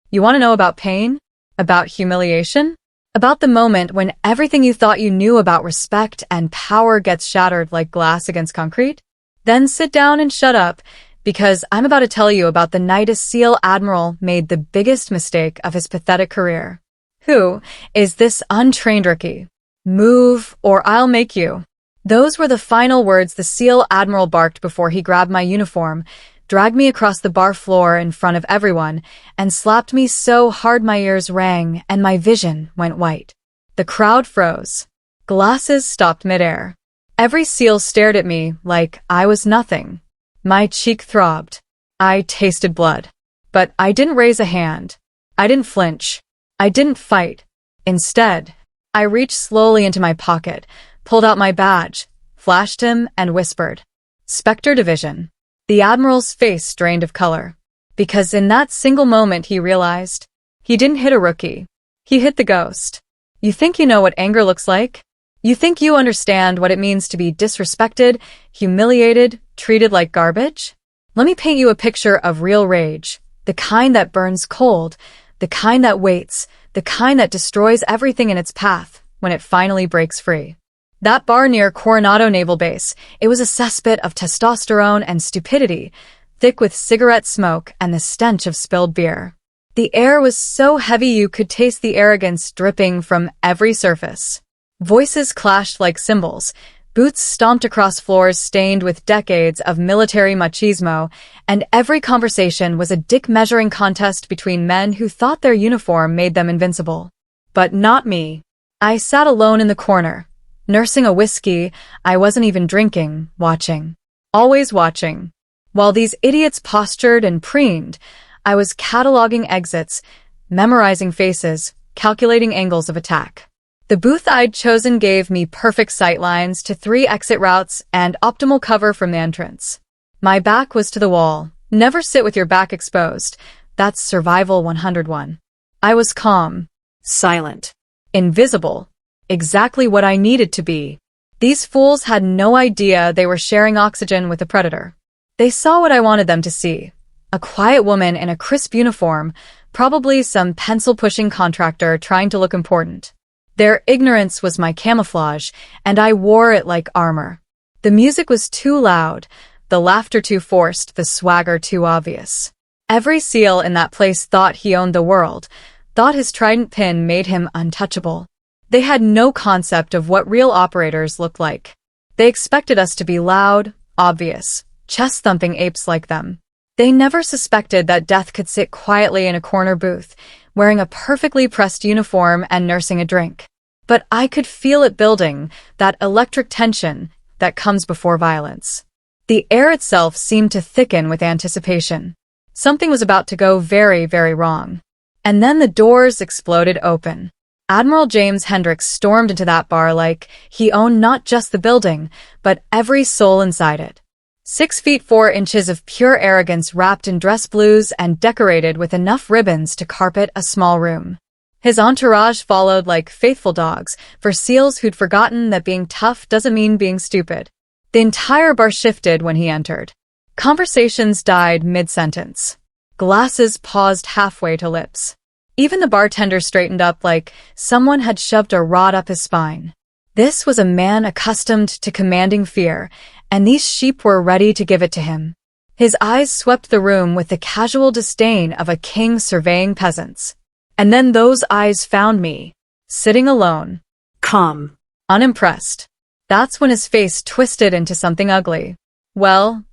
You want to know about pain? About humiliation? About the moment when everything you thought you knew about respect and power gets shattered like glass against concrete? Then sit down and shut up, because I'm about to tell you about the night a SEAL Admiral made the biggest mistake of his pathetic career. Who is this untrained rookie? Move, or I'll make you. Those were the final words the SEAL Admiral barked before he grabbed my uniform, dragged me across the bar floor in front of everyone, and slapped me so hard my ears rang and my vision went white. The crowd froze. Glasses stopped midair. Every SEAL stared at me like I was nothing. My cheek throbbed. I tasted blood. But I didn't raise a hand. I didn't flinch. I didn't fight. Instead, I reached slowly into my pocket, pulled out my badge, flashed him, and whispered, "Specter Division." The Admiral's face drained of color, because in that single moment he realized he didn't hit a rookie. He hit the ghost. You think you know what anger looks like? You think you understand what it means to be disrespected, humiliated, treated like garbage? Let me paint you a picture of real rage, the kind that burns cold, the kind that waits, the kind that destroys everything in its path when it finally breaks free. That bar near Coronado Naval Base, it was a cesspit of testosterone and stupidity, thick with cigarette smoke and the stench of spilled beer. The air was so heavy you could taste the arrogance dripping from every surface. Voices clashed like cymbals, boots stomped across floors stained with decades of military machismo, and every conversation was a dick-measuring contest between men who thought their uniform made them invincible. But not me. I sat alone in the corner, nursing a whiskey I wasn't even drinking, watching. Always watching. While these idiots postured and preened, I was cataloging exits, memorizing faces, calculating angles of attack. The booth I'd chosen gave me perfect sight lines to 3 exit routes and optimal cover from the entrance. My back was to the wall. Never sit with your back exposed. That's survival 101. I was calm, silent, invisible. Exactly what I needed to be. These fools had no idea they were sharing oxygen with a predator. They saw what I wanted them to see. A quiet woman in a crisp uniform, probably some pencil-pushing contractor trying to look important. Their ignorance was my camouflage, and I wore it like armor. The music was too loud, the laughter too forced, the swagger too obvious. Every SEAL in that place thought he owned the world, thought his trident pin made him untouchable. They had no concept of what real operators looked like. They expected us to be loud, obvious, chest-thumping apes like them. They never suspected that death could sit quietly in a corner booth, wearing a perfectly pressed uniform and nursing a drink. But I could feel it building, that electric tension that comes before violence. The air itself seemed to thicken with anticipation. Something was about to go very, very wrong. And then the doors exploded open. Admiral James Hendricks stormed into that bar like he owned not just the building, but every soul inside it. 6 feet 4 inches of pure arrogance wrapped in dress blues and decorated with enough ribbons to carpet a small room. His entourage followed like faithful dogs for SEALs who'd forgotten that being tough doesn't mean being stupid. The entire bar shifted when he entered. Conversations died mid-sentence. Glasses paused halfway to lips. Even the bartender straightened up like someone had shoved a rod up his spine. This was a man accustomed to commanding fear, and these sheep were ready to give it to him. His eyes swept the room with the casual disdain of a king surveying peasants. And then those eyes found me, sitting alone, calm, unimpressed. That's when his face twisted into something ugly. Well,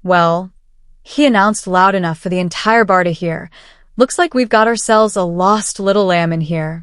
he announced loud enough for the entire bar to hear. Looks like we've got ourselves a lost little lamb in here.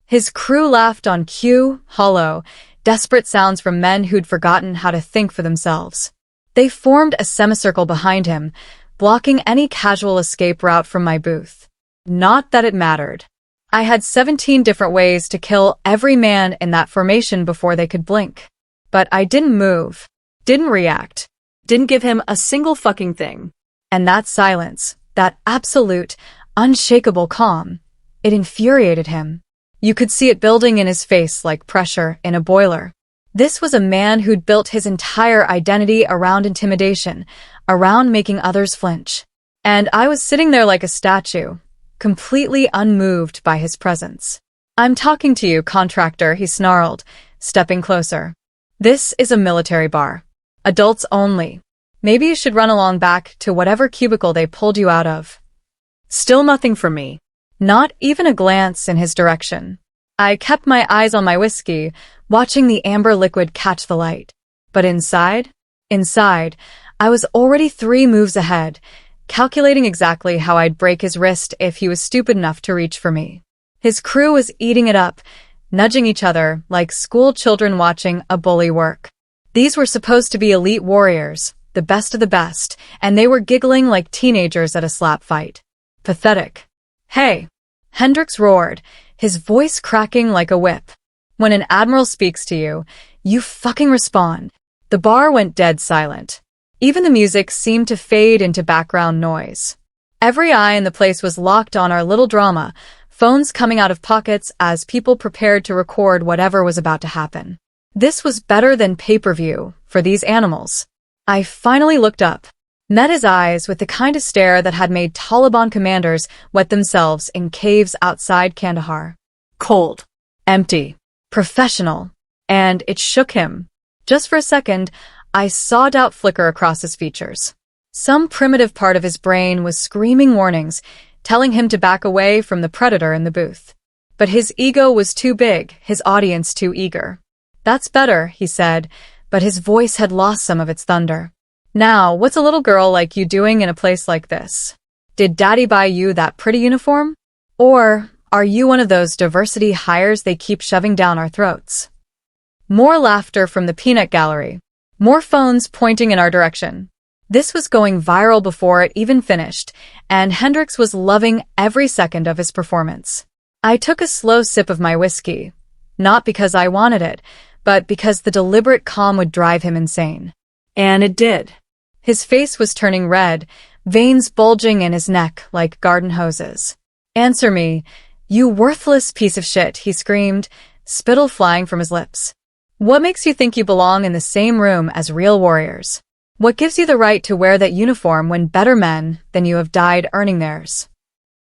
His crew laughed on cue, hollow, desperate sounds from men who'd forgotten how to think for themselves. They formed a semicircle behind him, blocking any casual escape route from my booth. Not that it mattered. I had 17 different ways to kill every man in that formation before they could blink. But I didn't move, didn't react, didn't give him a single fucking thing. And that silence, that absolute, unshakable calm, it infuriated him. You could see it building in his face like pressure in a boiler. This was a man who'd built his entire identity around intimidation, around making others flinch. And I was sitting there like a statue, completely unmoved by his presence. "I'm talking to you, contractor," he snarled, stepping closer. "This is a military bar. Adults only. Maybe you should run along back to whatever cubicle they pulled you out of." Still nothing from me. Not even a glance in his direction. I kept my eyes on my whiskey, watching the amber liquid catch the light. But inside, I was already 3 moves ahead, calculating exactly how I'd break his wrist if he was stupid enough to reach for me. His crew was eating it up, nudging each other like school children watching a bully work. These were supposed to be elite warriors, the best of the best, and they were giggling like teenagers at a slap fight. Pathetic. "Hey!" Hendricks roared, his voice cracking like a whip. "When an admiral speaks to you, you fucking respond." The bar went dead silent. Even the music seemed to fade into background noise. Every eye in the place was locked on our little drama, phones coming out of pockets as people prepared to record whatever was about to happen. This was better than pay-per-view for these animals. I finally looked up, met his eyes with the kind of stare that had made Taliban commanders wet themselves in caves outside Kandahar. Cold, empty, professional, and it shook him. Just for a second, I saw doubt flicker across his features. Some primitive part of his brain was screaming warnings, telling him to back away from the predator in the booth. But his ego was too big, his audience too eager. "That's better," he said, but his voice had lost some of its thunder. "Now, what's a little girl like you doing in a place like this? Did Daddy buy you that pretty uniform? Or are you one of those diversity hires they keep shoving down our throats?" More laughter from the peanut gallery. More phones pointing in our direction. This was going viral before it even finished, and Hendricks was loving every second of his performance. I took a slow sip of my whiskey, not because I wanted it, but because the deliberate calm would drive him insane. And it did. His face was turning red, veins bulging in his neck like garden hoses. "Answer me, you worthless piece of shit," he screamed, spittle flying from his lips. "What makes you think you belong in the same room as real warriors? What gives you the right to wear that uniform when better men than you have died earning theirs?"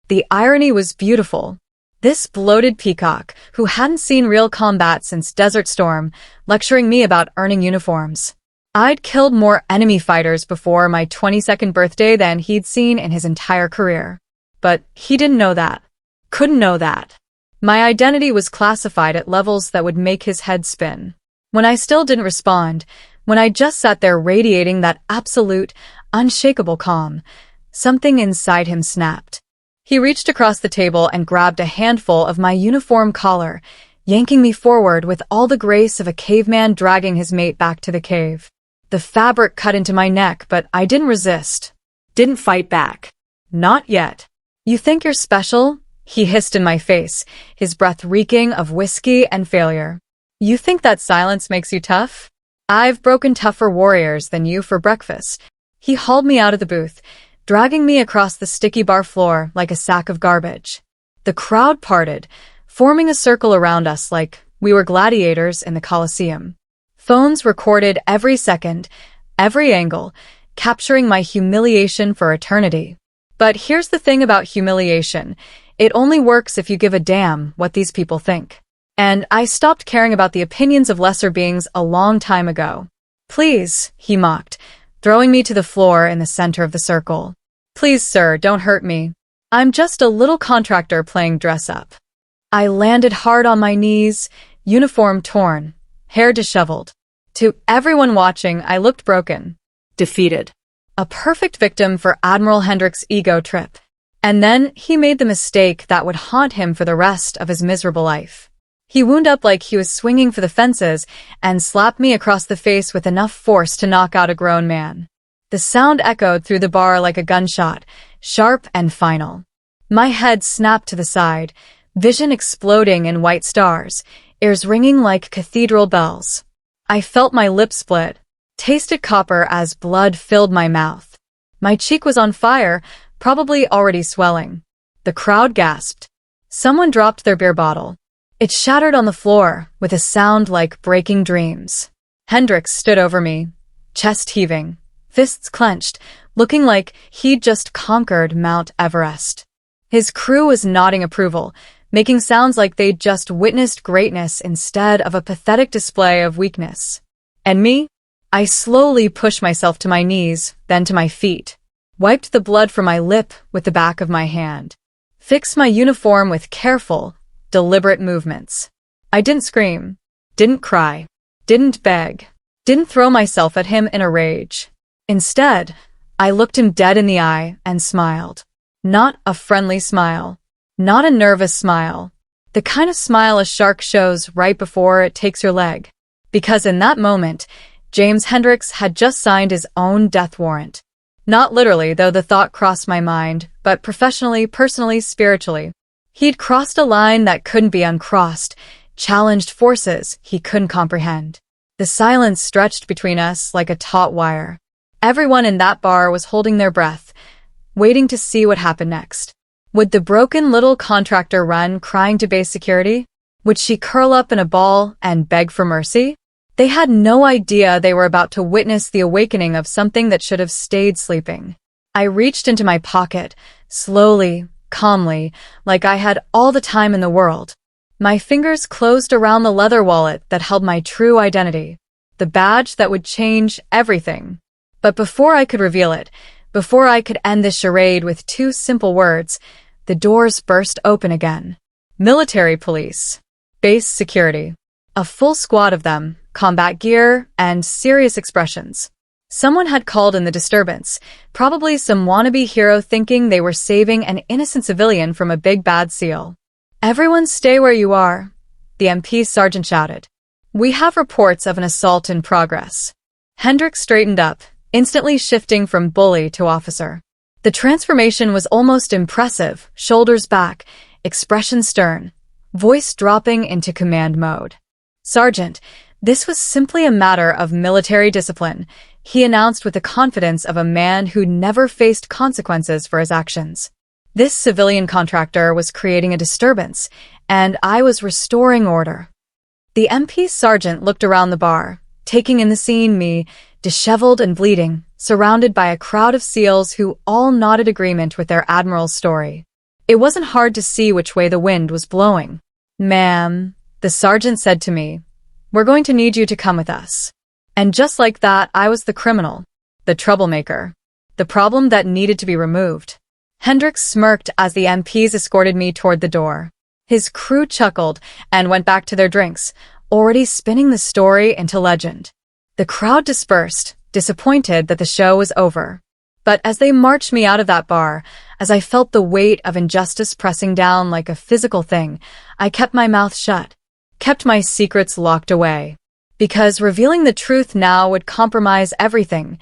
The irony was beautiful. This bloated peacock, who hadn't seen real combat since Desert Storm, lecturing me about earning uniforms. I'd killed more enemy fighters before my 22nd birthday than he'd seen in his entire career. But he didn't know that. Couldn't know that. My identity was classified at levels that would make his head spin. When I still didn't respond, when I just sat there radiating that absolute, unshakable calm, something inside him snapped. He reached across the table and grabbed a handful of my uniform collar, yanking me forward with all the grace of a caveman dragging his mate back to the cave. The fabric cut into my neck, but I didn't resist. Didn't fight back. Not yet. "You think you're special?" he hissed in my face, his breath reeking of whiskey and failure. "You think that silence makes you tough? I've broken tougher warriors than you for breakfast." He hauled me out of the booth, dragging me across the sticky bar floor like a sack of garbage. The crowd parted, forming a circle around us like we were gladiators in the Colosseum. Phones recorded every second, every angle, capturing my humiliation for eternity. But here's the thing about humiliation. It only works if you give a damn what these people think. And I stopped caring about the opinions of lesser beings a long time ago. "Please," he mocked, throwing me to the floor in the center of the circle. "Please, sir, don't hurt me. I'm just a little contractor playing dress-up." I landed hard on my knees, uniform torn, hair disheveled. To everyone watching, I looked broken, defeated. A perfect victim for Admiral Hendricks' ego trip. And then he made the mistake that would haunt him for the rest of his miserable life. He wound up like he was swinging for the fences and slapped me across the face with enough force to knock out a grown man. The sound echoed through the bar like a gunshot, sharp and final. My head snapped to the side, vision exploding in white stars, ears ringing like cathedral bells. I felt my lips split, tasted copper as blood filled my mouth. My cheek was on fire, probably already swelling. The crowd gasped. Someone dropped their beer bottle. It shattered on the floor with a sound like breaking dreams. Hendricks stood over me, chest heaving, fists clenched, looking like he'd just conquered Mount Everest. His crew was nodding approval, making sounds like they'd just witnessed greatness instead of a pathetic display of weakness. And me? I slowly pushed myself to my knees, then to my feet, wiped the blood from my lip with the back of my hand, fixed my uniform with careful, deliberate movements. I didn't scream, didn't cry, didn't beg, didn't throw myself at him in a rage. Instead, I looked him dead in the eye and smiled. Not a friendly smile. Not a nervous smile. The kind of smile a shark shows right before it takes your leg. Because in that moment, James Hendricks had just signed his own death warrant. Not literally, though the thought crossed my mind, but professionally, personally, spiritually. He'd crossed a line that couldn't be uncrossed, challenged forces he couldn't comprehend. The silence stretched between us like a taut wire. Everyone in that bar was holding their breath, waiting to see what happened next. Would the broken little contractor run crying to base security? Would she curl up in a ball and beg for mercy? They had no idea they were about to witness the awakening of something that should have stayed sleeping. I reached into my pocket, slowly, calmly, like I had all the time in the world. My fingers closed around the leather wallet that held my true identity, the badge that would change everything. But before I could reveal it, before I could end this charade with two simple words, the doors burst open again. Military police. Base security. A full squad of them, combat gear, and serious expressions. Someone had called in the disturbance, probably some wannabe hero thinking they were saving an innocent civilian from a big bad SEAL. "Everyone stay where you are," the MP sergeant shouted. "We have reports of an assault in progress." Hendricks straightened up, instantly shifting from bully to officer. The transformation was almost impressive, shoulders back, expression stern, voice dropping into command mode. "Sergeant, this was simply a matter of military discipline," he announced with the confidence of a man who never faced consequences for his actions. This civilian contractor was creating a disturbance, and I was restoring order. The MP sergeant looked around the bar, taking in the scene, me, disheveled and bleeding, surrounded by a crowd of SEALs who all nodded agreement with their admiral's story. It wasn't hard to see which way the wind was blowing. "Ma'am," the sergeant said to me, "we're going to need you to come with us." And just like that, I was the criminal, the troublemaker, the problem that needed to be removed. Hendricks smirked as the MPs escorted me toward the door. His crew chuckled and went back to their drinks, already spinning the story into legend. The crowd dispersed, disappointed that the show was over. But as they marched me out of that bar, as I felt the weight of injustice pressing down like a physical thing, I kept my mouth shut, kept my secrets locked away. Because revealing the truth now would compromise everything,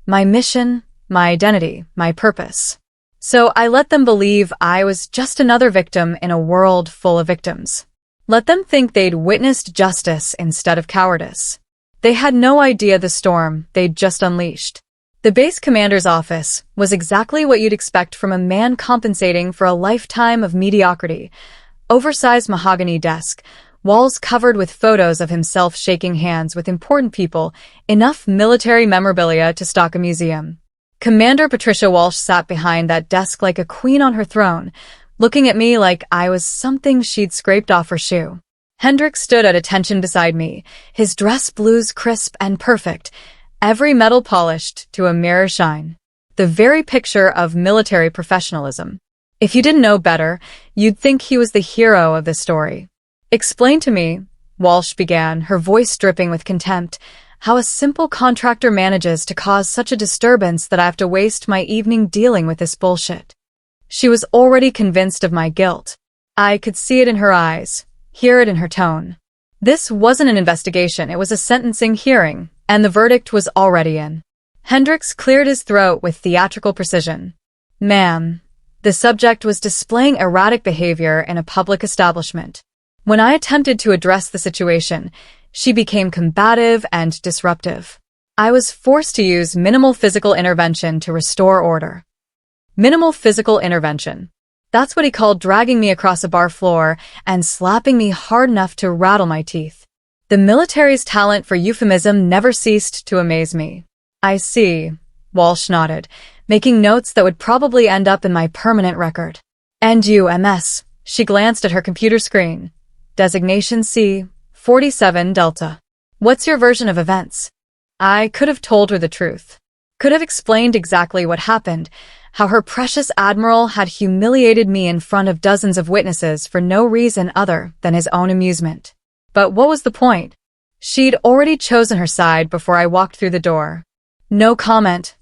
my mission, my identity, my purpose. So I let them believe I was just another victim in a world full of victims. Let them think they'd witnessed justice instead of cowardice. They had no idea the storm they'd just unleashed. The base commander's office was exactly what you'd expect from a man compensating for a lifetime of mediocrity. Oversized mahogany desk, walls covered with photos of himself shaking hands with important people, enough military memorabilia to stock a museum. Commander Patricia Walsh sat behind that desk like a queen on her throne, looking at me like I was something she'd scraped off her shoe. Hendricks stood at attention beside me, his dress blues crisp and perfect, every metal polished to a mirror shine. The very picture of military professionalism. If you didn't know better, you'd think he was the hero of the story. "Explain to me," Walsh began, her voice dripping with contempt, "how a simple contractor manages to cause such a disturbance that I have to waste my evening dealing with this bullshit." She was already convinced of my guilt. I could see it in her eyes, hear it in her tone. This wasn't an investigation, it was a sentencing hearing, and the verdict was already in. Hendricks cleared his throat with theatrical precision. "Ma'am, the subject was displaying erratic behavior in a public establishment. When I attempted to address the situation, she became combative and disruptive. I was forced to use minimal physical intervention to restore order." Minimal physical intervention. That's what he called dragging me across a bar floor and slapping me hard enough to rattle my teeth. The military's talent for euphemism never ceased to amaze me. "I see," Walsh nodded, making notes that would probably end up in my permanent record. And you, MS. She glanced at her computer screen. Designation C, 47 Delta. What's your version of events? I could have told her the truth. Could have explained exactly what happened, how her precious admiral had humiliated me in front of dozens of witnesses for no reason other than his own amusement. But what was the point? She'd already chosen her side before I walked through the door. No comment,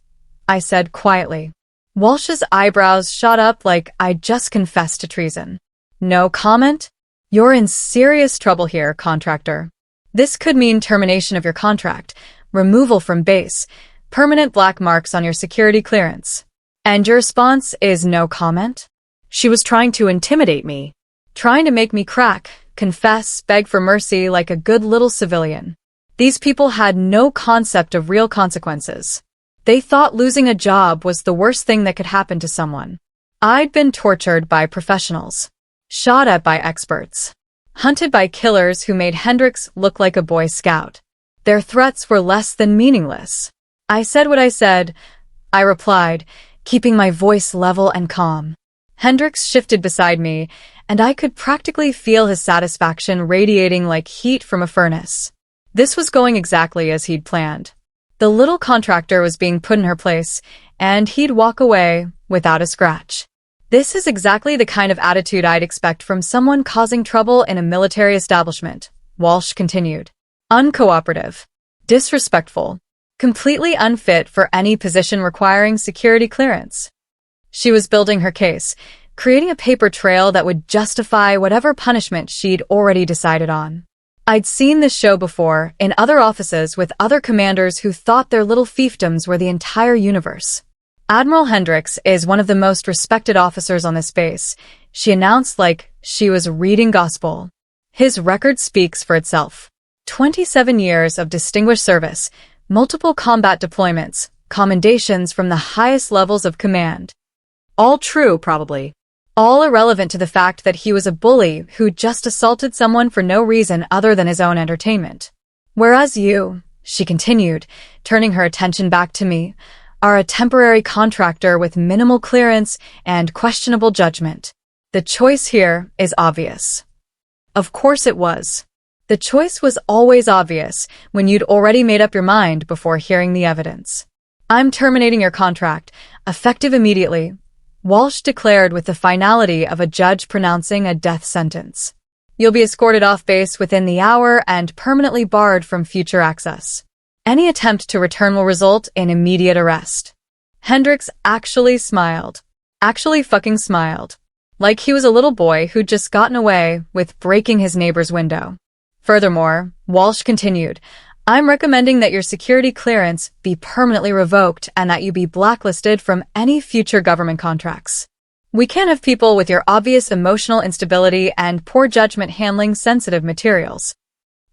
I said quietly. Walsh's eyebrows shot up like I'd just confessed to treason. No comment? You're in serious trouble here, contractor. This could mean termination of your contract, removal from base, permanent black marks on your security clearance. And your response is no comment? She was trying to intimidate me, trying to make me crack, confess, beg for mercy like a good little civilian. These people had no concept of real consequences. They thought losing a job was the worst thing that could happen to someone. I'd been tortured by professionals, shot at by experts, hunted by killers who made Hendricks look like a Boy Scout. Their threats were less than meaningless. I said what I said, I replied, keeping my voice level and calm. Hendricks shifted beside me, and I could practically feel his satisfaction radiating like heat from a furnace. This was going exactly as he'd planned. The little contractor was being put in her place, and he'd walk away without a scratch. This is exactly the kind of attitude I'd expect from someone causing trouble in a military establishment, Walsh continued. Uncooperative, disrespectful, completely unfit for any position requiring security clearance. She was building her case, creating a paper trail that would justify whatever punishment she'd already decided on. I'd seen this show before, in other offices with other commanders who thought their little fiefdoms were the entire universe. Admiral Hendricks is one of the most respected officers on this base, she announced like she was reading gospel. His record speaks for itself. 27 years of distinguished service, multiple combat deployments, commendations from the highest levels of command. All true, probably. All irrelevant to the fact that he was a bully who just assaulted someone for no reason other than his own entertainment. Whereas you, she continued, turning her attention back to me, are a temporary contractor with minimal clearance and questionable judgment. The choice here is obvious. Of course it was. The choice was always obvious when you'd already made up your mind before hearing the evidence. I'm terminating your contract, effective immediately, Walsh declared with the finality of a judge pronouncing a death sentence. You'll be escorted off base within the hour and permanently barred from future access. Any attempt to return will result in immediate arrest. Hendricks actually smiled. Actually fucking smiled. Like he was a little boy who'd just gotten away with breaking his neighbor's window. Furthermore, Walsh continued, I'm recommending that your security clearance be permanently revoked and that you be blacklisted from any future government contracts. We can't have people with your obvious emotional instability and poor judgment handling sensitive materials.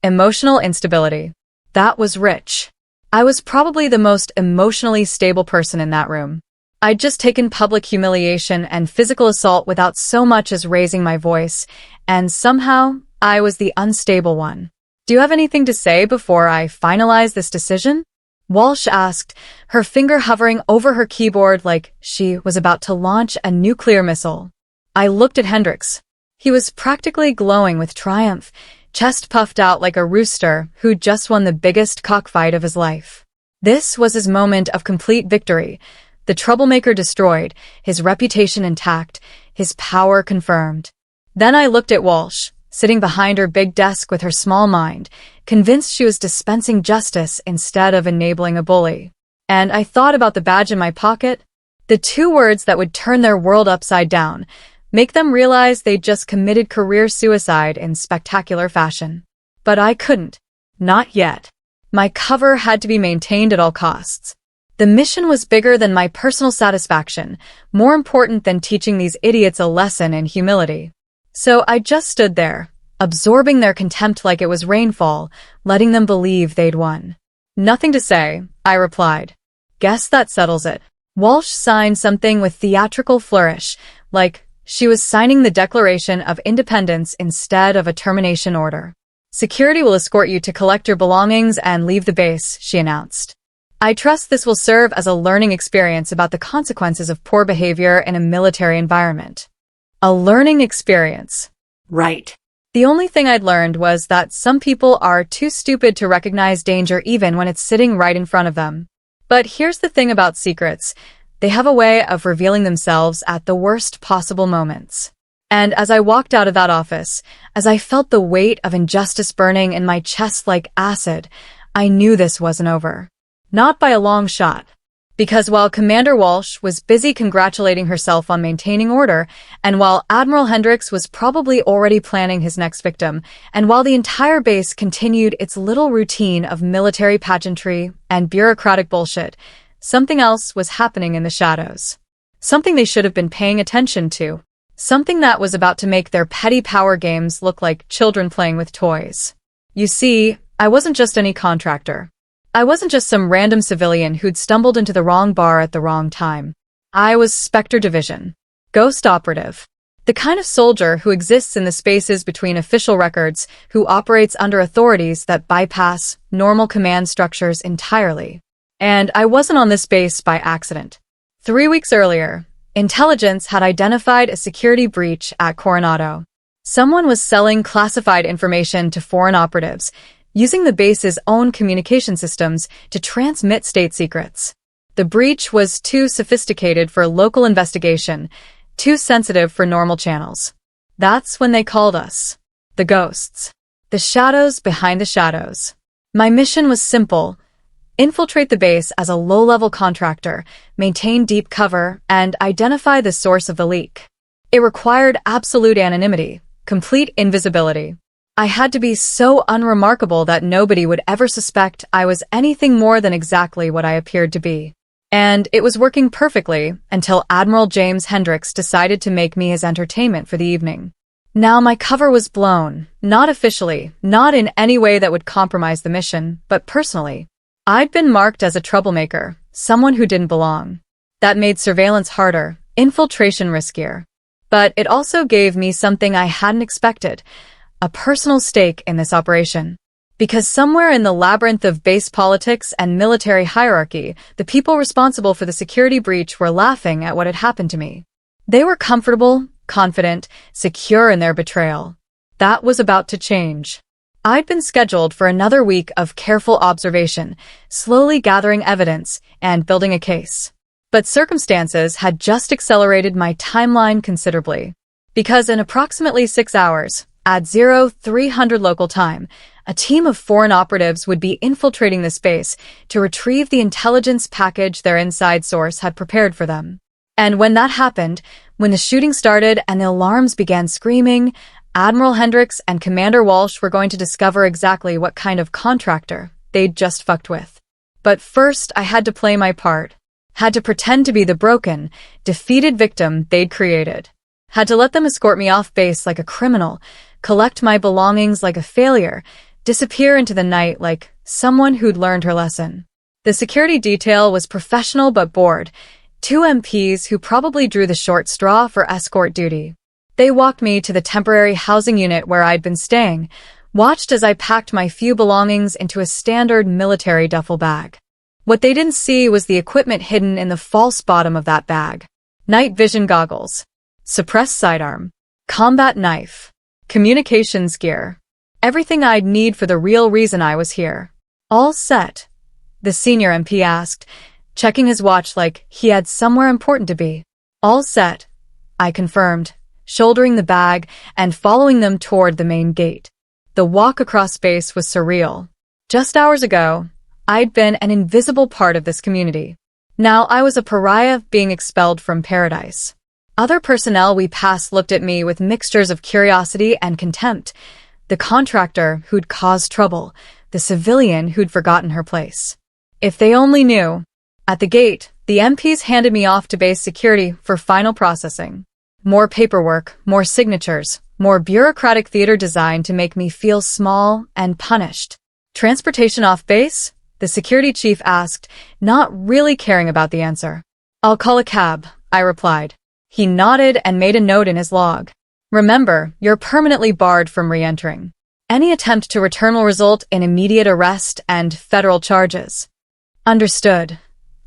Emotional instability. That was rich. I was probably the most emotionally stable person in that room. I'd just taken public humiliation and physical assault without so much as raising my voice, and somehow I was the unstable one. Do you have anything to say before I finalize this decision? Walsh asked, her finger hovering over her keyboard like she was about to launch a nuclear missile. I looked at Hendricks. He was practically glowing with triumph, chest puffed out like a rooster who'd just won the biggest cockfight of his life. This was his moment of complete victory, the troublemaker destroyed, his reputation intact, his power confirmed. Then I looked at Walsh, sitting behind her big desk with her small mind, convinced she was dispensing justice instead of enabling a bully. And I thought about the badge in my pocket, the two words that would turn their world upside down, make them realize they'd just committed career suicide in spectacular fashion. But I couldn't. Not yet. My cover had to be maintained at all costs. The mission was bigger than my personal satisfaction, more important than teaching these idiots a lesson in humility. So I just stood there, absorbing their contempt like it was rainfall, letting them believe they'd won. Nothing to say, I replied. Guess that settles it. Walsh signed something with theatrical flourish, like she was signing the Declaration of Independence instead of a termination order. Security will escort you to collect your belongings and leave the base, she announced. I trust this will serve as a learning experience about the consequences of poor behavior in a military environment. A learning experience. Right. The only thing I'd learned was that some people are too stupid to recognize danger even when it's sitting right in front of them. But here's the thing about secrets. They have a way of revealing themselves at the worst possible moments. And as I walked out of that office, as I felt the weight of injustice burning in my chest like acid, I knew this wasn't over. Not by a long shot. Because while Commander Walsh was busy congratulating herself on maintaining order, and while Admiral Hendricks was probably already planning his next victim, and while the entire base continued its little routine of military pageantry and bureaucratic bullshit, something else was happening in the shadows. Something they should have been paying attention to. Something that was about to make their petty power games look like children playing with toys. You see, I wasn't just any contractor. I wasn't just some random civilian who'd stumbled into the wrong bar at the wrong time. I was Specter Division. Ghost operative. The kind of soldier who exists in the spaces between official records, who operates under authorities that bypass normal command structures entirely. And I wasn't on this base by accident. 3 weeks earlier, intelligence had identified a security breach at Coronado. Someone was selling classified information to foreign operatives, using the base's own communication systems to transmit state secrets. The breach was too sophisticated for local investigation, too sensitive for normal channels. That's when they called us. The ghosts. The shadows behind the shadows. My mission was simple. Infiltrate the base as a low-level contractor, maintain deep cover, and identify the source of the leak. It required absolute anonymity, complete invisibility. I had to be so unremarkable that nobody would ever suspect I was anything more than exactly what I appeared to be. And it was working perfectly until Admiral James Hendricks decided to make me his entertainment for the evening. Now my cover was blown, not officially, not in any way that would compromise the mission, but personally. I'd been marked as a troublemaker, someone who didn't belong. That made surveillance harder, infiltration riskier. But it also gave me something I hadn't expected, a personal stake in this operation. Because somewhere in the labyrinth of base politics and military hierarchy, the people responsible for the security breach were laughing at what had happened to me. They were comfortable, confident, secure in their betrayal. That was about to change. I'd been scheduled for another week of careful observation, slowly gathering evidence and building a case. But circumstances had just accelerated my timeline considerably. Because in approximately 6 hours, at 0300 local time, a team of foreign operatives would be infiltrating the base to retrieve the intelligence package their inside source had prepared for them. And when that happened, when the shooting started and the alarms began screaming, Admiral Hendricks and Commander Walsh were going to discover exactly what kind of contractor they'd just fucked with. But first, I had to play my part. Had to pretend to be the broken, defeated victim they'd created. Had to let them escort me off base like a criminal, collect my belongings like a failure, disappear into the night like someone who'd learned her lesson. The security detail was professional but bored, 2 MPs who probably drew the short straw for escort duty. They walked me to the temporary housing unit where I'd been staying, watched as I packed my few belongings into a standard military duffel bag. What they didn't see was the equipment hidden in the false bottom of that bag. Night vision goggles, suppressed sidearm, combat knife, communications gear. Everything I'd need for the real reason I was here. All set, the senior MP asked, checking his watch like he had somewhere important to be. All set, I confirmed, shouldering the bag and following them toward the main gate. The walk across space was surreal. Just hours ago, I'd been an invisible part of this community. Now I was a pariah being expelled from paradise. Other personnel we passed looked at me with mixtures of curiosity and contempt. The contractor who'd caused trouble, the civilian who'd forgotten her place. If they only knew. At the gate, the MPs handed me off to base security for final processing. More paperwork, more signatures, more bureaucratic theater designed to make me feel small and punished. Transportation off base? The security chief asked, not really caring about the answer. I'll call a cab, I replied. He nodded and made a note in his log. Remember, you're permanently barred from re-entering. Any attempt to return will result in immediate arrest and federal charges. Understood,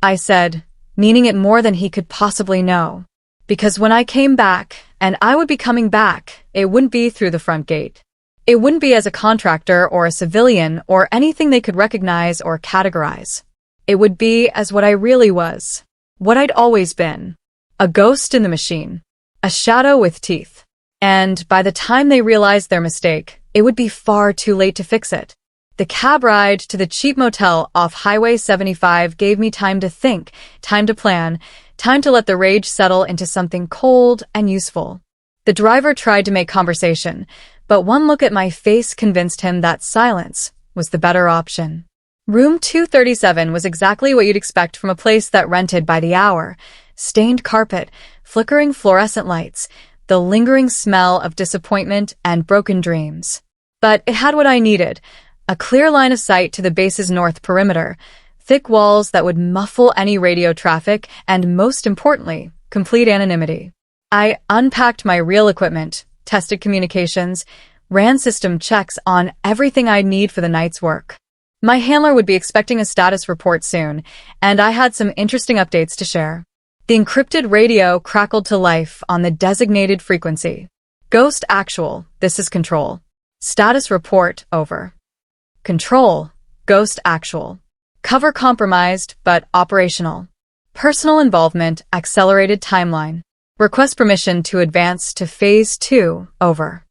I said, meaning it more than he could possibly know. Because when I came back, and I would be coming back. It wouldn't be through the front gate. It wouldn't be as a contractor or a civilian or anything they could recognize or categorize. It would be as what I really was. What I'd always been. A ghost in the machine. A shadow with teeth. And by the time they realized their mistake, it would be far too late to fix it. The cab ride to the cheap motel off Highway 75 gave me time to think, time to plan, time to let the rage settle into something cold and useful. The driver tried to make conversation, but one look at my face convinced him that silence was the better option. Room 237 was exactly what you'd expect from a place that rented by the hour. Stained carpet, flickering fluorescent lights, the lingering smell of disappointment and broken dreams. But it had what I needed. A clear line of sight to the base's north perimeter, thick walls that would muffle any radio traffic, and most importantly, complete anonymity. I unpacked my real equipment, tested communications, ran system checks on everything I'd need for the night's work. My handler would be expecting a status report soon, and I had some interesting updates to share. The encrypted radio crackled to life on the designated frequency. Ghost actual, this is control. Status report, over. Control, ghost actual. Cover compromised, but operational. Personal involvement, accelerated timeline. Request permission to advance to Phase 2, over.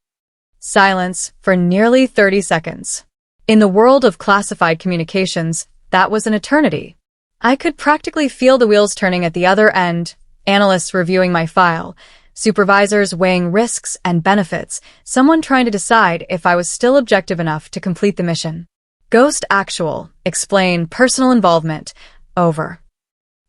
Silence for nearly 30 seconds. In the world of classified communications, that was an eternity. I could practically feel the wheels turning at the other end, analysts reviewing my file, supervisors weighing risks and benefits, someone trying to decide if I was still objective enough to complete the mission. Ghost actual, explain personal involvement, over.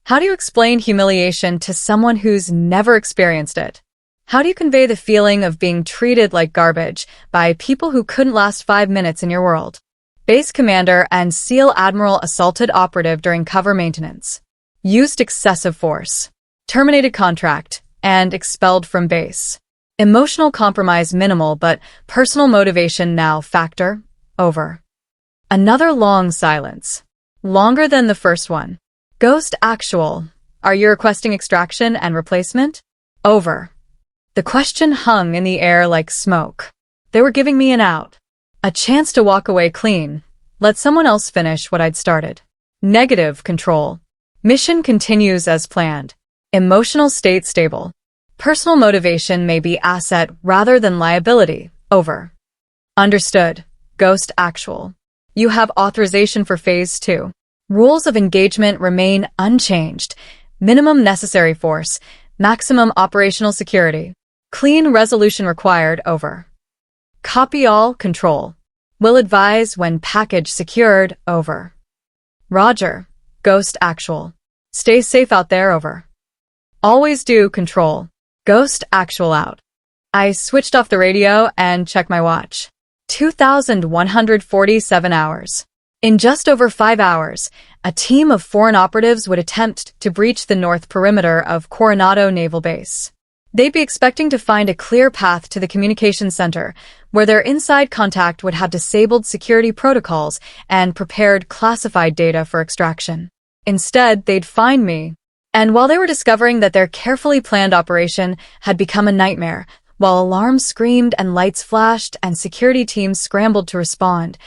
How do you explain humiliation to someone who's never experienced it? How do you convey the feeling of being treated like garbage by people who couldn't last 5 minutes in your world? Base commander and SEAL Admiral assaulted operative during cover maintenance. Used excessive force. Terminated contract and expelled from base. Emotional compromise minimal, but personal motivation now factor, over. Another long silence. Longer than the first one. Ghost actual. Are you requesting extraction and replacement? Over. The question hung in the air like smoke. They were giving me an out. A chance to walk away clean. Let someone else finish what I'd started. Negative control. Mission continues as planned. Emotional state stable. Personal motivation may be asset rather than liability. Over. Understood. Ghost actual. You have authorization for Phase 2. Rules of engagement remain unchanged. Minimum necessary force. Maximum operational security. Clean resolution required, over. Copy all, control. Will advise when package secured, over. Roger. Ghost actual. Stay safe out there, over. Always do, control. Ghost actual out. I switched off the radio and checked my watch. 2,147 hours. In just over 5 hours, a team of foreign operatives would attempt to breach the north perimeter of Coronado Naval Base. They'd be expecting to find a clear path to the communications center, where their inside contact would have disabled security protocols and prepared classified data for extraction. Instead, they'd find me. And while they were discovering that their carefully planned operation had become a nightmare, while alarms screamed and lights flashed and security teams scrambled to respond,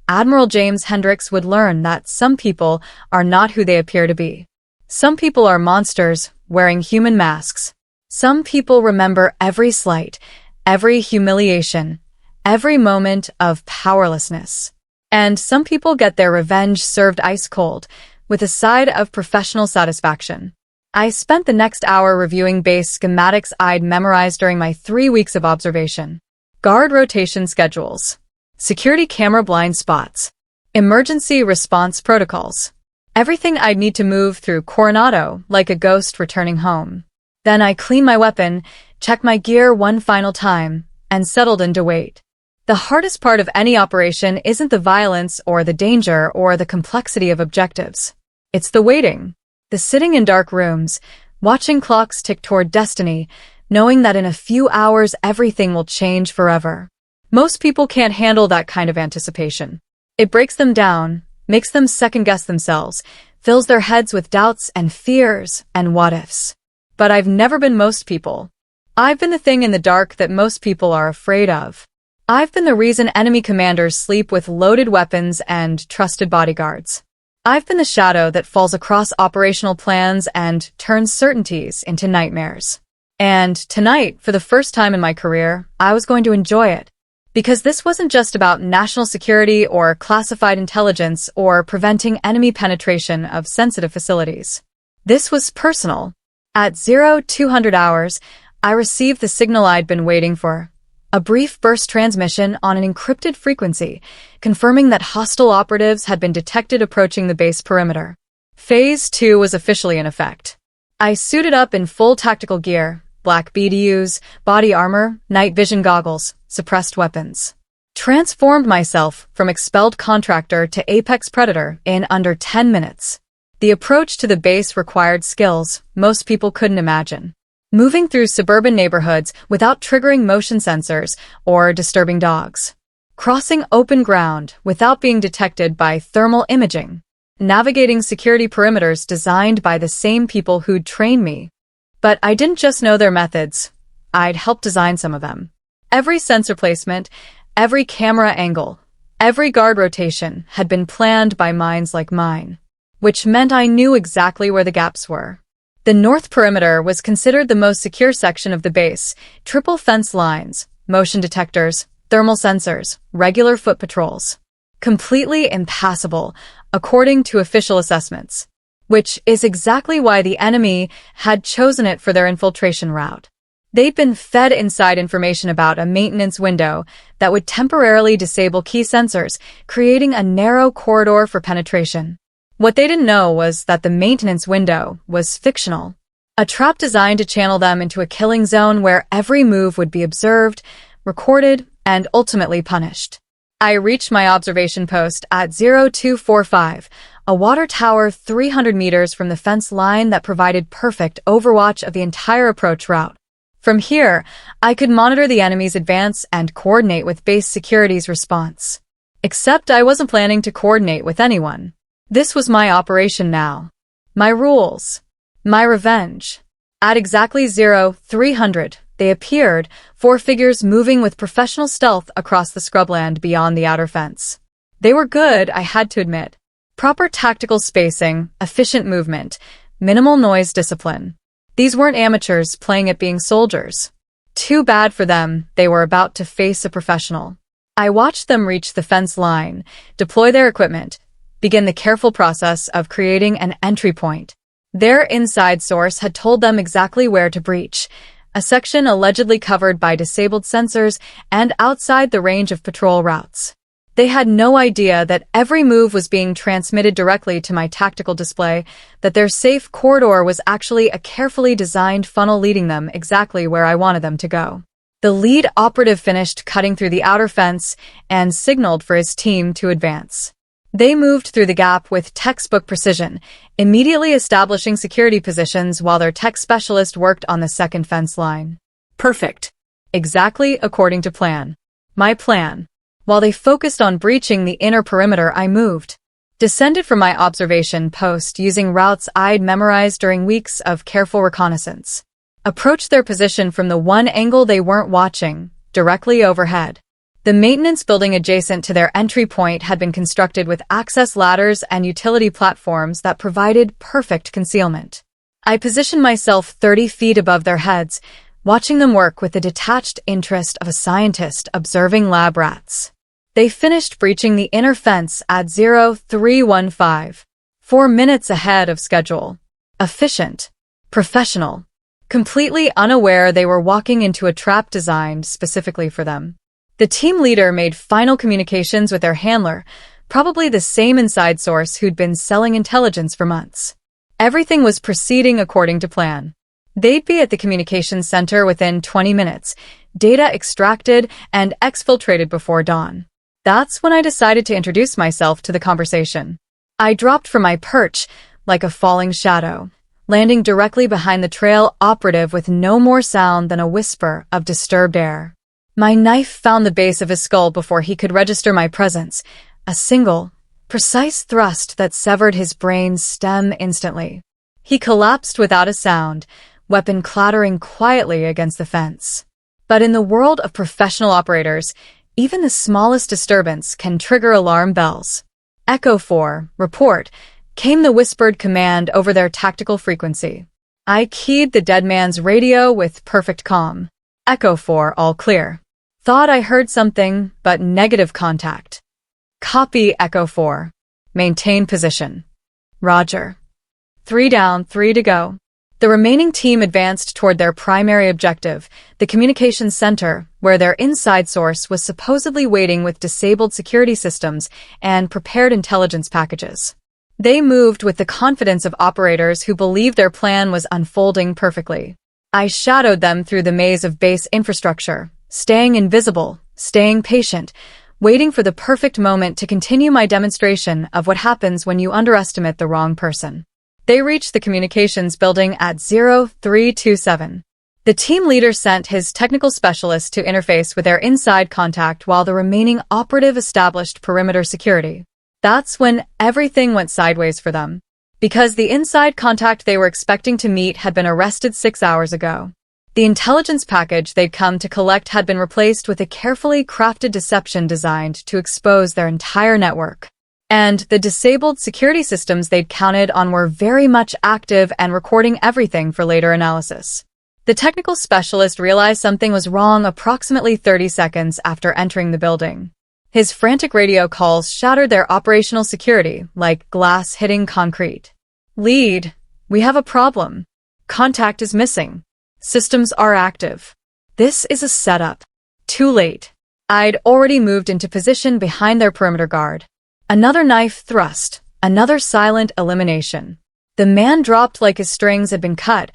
Admiral James Hendricks would learn that some people are not who they appear to be. Some people are monsters wearing human masks. Some people remember every slight, every humiliation, every moment of powerlessness. And some people get their revenge served ice cold, with a side of professional satisfaction. I spent the next hour reviewing base schematics I'd memorized during my 3 weeks of observation. Guard rotation schedules. Security camera blind spots. Emergency response protocols. Everything I'd need to move through Coronado like a ghost returning home. Then I cleaned my weapon, checked my gear one final time, and settled into wait. The hardest part of any operation isn't the violence or the danger or the complexity of objectives. It's the waiting. The sitting in dark rooms, watching clocks tick toward destiny, knowing that in a few hours everything will change forever. Most people can't handle that kind of anticipation. It breaks them down, makes them second-guess themselves, fills their heads with doubts and fears and what-ifs. But I've never been most people. I've been the thing in the dark that most people are afraid of. I've been the reason enemy commanders sleep with loaded weapons and trusted bodyguards. I've been the shadow that falls across operational plans and turns certainties into nightmares. And tonight, for the first time in my career, I was going to enjoy it. Because this wasn't just about national security or classified intelligence or preventing enemy penetration of sensitive facilities. This was personal. At 0200 hours, I received the signal I'd been waiting for. A brief burst transmission on an encrypted frequency, confirming that hostile operatives had been detected approaching the base perimeter. Phase 2 was officially in effect. I suited up in full tactical gear, black BDUs, body armor, night vision goggles, suppressed weapons. Transformed myself from expelled contractor to apex predator in under 10 minutes. The approach to the base required skills most people couldn't imagine. Moving through suburban neighborhoods without triggering motion sensors or disturbing dogs. Crossing open ground without being detected by thermal imaging. Navigating security perimeters designed by the same people who'd trained me. But I didn't just know their methods. I'd helped design some of them. Every sensor placement, every camera angle, every guard rotation had been planned by minds like mine, which meant I knew exactly where the gaps were. The north perimeter was considered the most secure section of the base. Triple fence lines, motion detectors, thermal sensors, regular foot patrols. Completely impassable, according to official assessments. Which is exactly why the enemy had chosen it for their infiltration route. They'd been fed inside information about a maintenance window that would temporarily disable key sensors, creating a narrow corridor for penetration. What they didn't know was that the maintenance window was fictional. A trap designed to channel them into a killing zone where every move would be observed, recorded, and ultimately punished. I reached my observation post at 0245, a water tower 300 meters from the fence line that provided perfect overwatch of the entire approach route. From here, I could monitor the enemy's advance and coordinate with base security's response. Except I wasn't planning to coordinate with anyone. This was my operation now. My rules. My revenge. At exactly 0300, they appeared, 4 figures moving with professional stealth across the scrubland beyond the outer fence. They were good, I had to admit. Proper tactical spacing, efficient movement, minimal noise discipline. These weren't amateurs playing at being soldiers. Too bad for them, they were about to face a professional. I watched them reach the fence line, deploy their equipment, begin the careful process of creating an entry point. Their inside source had told them exactly where to breach, a section allegedly covered by disabled sensors and outside the range of patrol routes. They had no idea that every move was being transmitted directly to my tactical display, that their safe corridor was actually a carefully designed funnel leading them exactly where I wanted them to go. The lead operative finished cutting through the outer fence and signaled for his team to advance. They moved through the gap with textbook precision, immediately establishing security positions while their tech specialist worked on the second fence line. Perfect. Exactly according to plan. My plan. While they focused on breaching the inner perimeter, I moved. Descended from my observation post using routes I'd memorized during weeks of careful reconnaissance. Approached their position from the one angle they weren't watching, directly overhead. The maintenance building adjacent to their entry point had been constructed with access ladders and utility platforms that provided perfect concealment. I positioned myself 30 feet above their heads, watching them work with the detached interest of a scientist observing lab rats. They finished breaching the inner fence at 0315, 4 minutes ahead of schedule. Efficient. Professional. Completely unaware they were walking into a trap designed specifically for them. The team leader made final communications with their handler, probably the same inside source who'd been selling intelligence for months. Everything was proceeding according to plan. They'd be at the communications center within 20 minutes, data extracted and exfiltrated before dawn. That's when I decided to introduce myself to the conversation. I dropped from my perch like a falling shadow, landing directly behind the trail operative with no more sound than a whisper of disturbed air. My knife found the base of his skull before he could register my presence, a single, precise thrust that severed his brain's stem instantly. He collapsed without a sound, weapon clattering quietly against the fence. But in the world of professional operators, even the smallest disturbance can trigger alarm bells. Echo 4, report, came the whispered command over their tactical frequency. I keyed the dead man's radio with perfect calm. Echo 4, all clear. Thought I heard something, but negative contact. Copy Echo 4. Maintain position. Roger. 3 down, 3 to go. The remaining team advanced toward their primary objective, the communications center, where their inside source was supposedly waiting with disabled security systems and prepared intelligence packages. They moved with the confidence of operators who believed their plan was unfolding perfectly. I shadowed them through the maze of base infrastructure, staying invisible, staying patient, waiting for the perfect moment to continue my demonstration of what happens when you underestimate the wrong person. They reached the communications building at 0327. The team leader sent his technical specialist to interface with their inside contact while the remaining operative established perimeter security. That's when everything went sideways for them. Because the inside contact they were expecting to meet had been arrested 6 hours ago. The intelligence package they'd come to collect had been replaced with a carefully crafted deception designed to expose their entire network. And the disabled security systems they'd counted on were very much active and recording everything for later analysis. The technical specialist realized something was wrong approximately 30 seconds after entering the building. His frantic radio calls shattered their operational security like glass hitting concrete. Lead, we have a problem. Contact is missing. Systems are active. This is a setup. Too late. I'd already moved into position behind their perimeter guard. Another knife thrust, another silent elimination. The man dropped like his strings had been cut,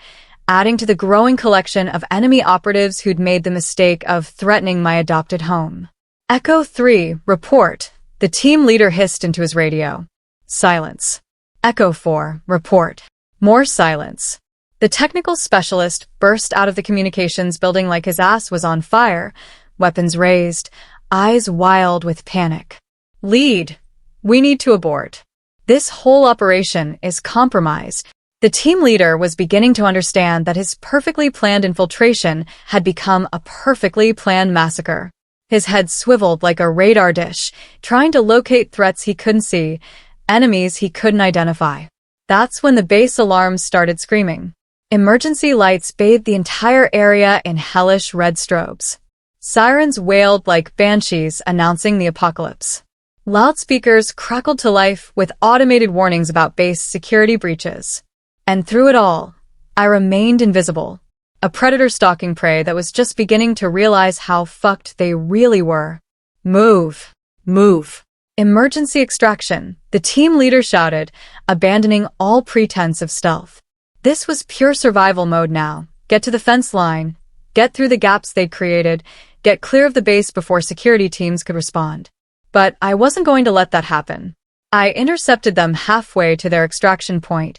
adding to the growing collection of enemy operatives who'd made the mistake of threatening my adopted home. Echo 3, report, the team leader hissed into his radio. Silence. Echo 4, report. More silence. The technical specialist burst out of the communications building like his ass was on fire, weapons raised, eyes wild with panic. Lead. We need to abort. This whole operation is compromised. The team leader was beginning to understand that his perfectly planned infiltration had become a perfectly planned massacre. His head swiveled like a radar dish, trying to locate threats he couldn't see, enemies he couldn't identify. That's when the base alarms started screaming. Emergency lights bathed the entire area in hellish red strobes. Sirens wailed like banshees announcing the apocalypse. Loudspeakers crackled to life with automated warnings about base security breaches. And through it all, I remained invisible, a predator stalking prey that was just beginning to realize how fucked they really were. Move. Move. Emergency extraction, the team leader shouted, abandoning all pretense of stealth. This was pure survival mode now. Get to the fence line, get through the gaps they'd created, get clear of the base before security teams could respond. But I wasn't going to let that happen. I intercepted them halfway to their extraction point,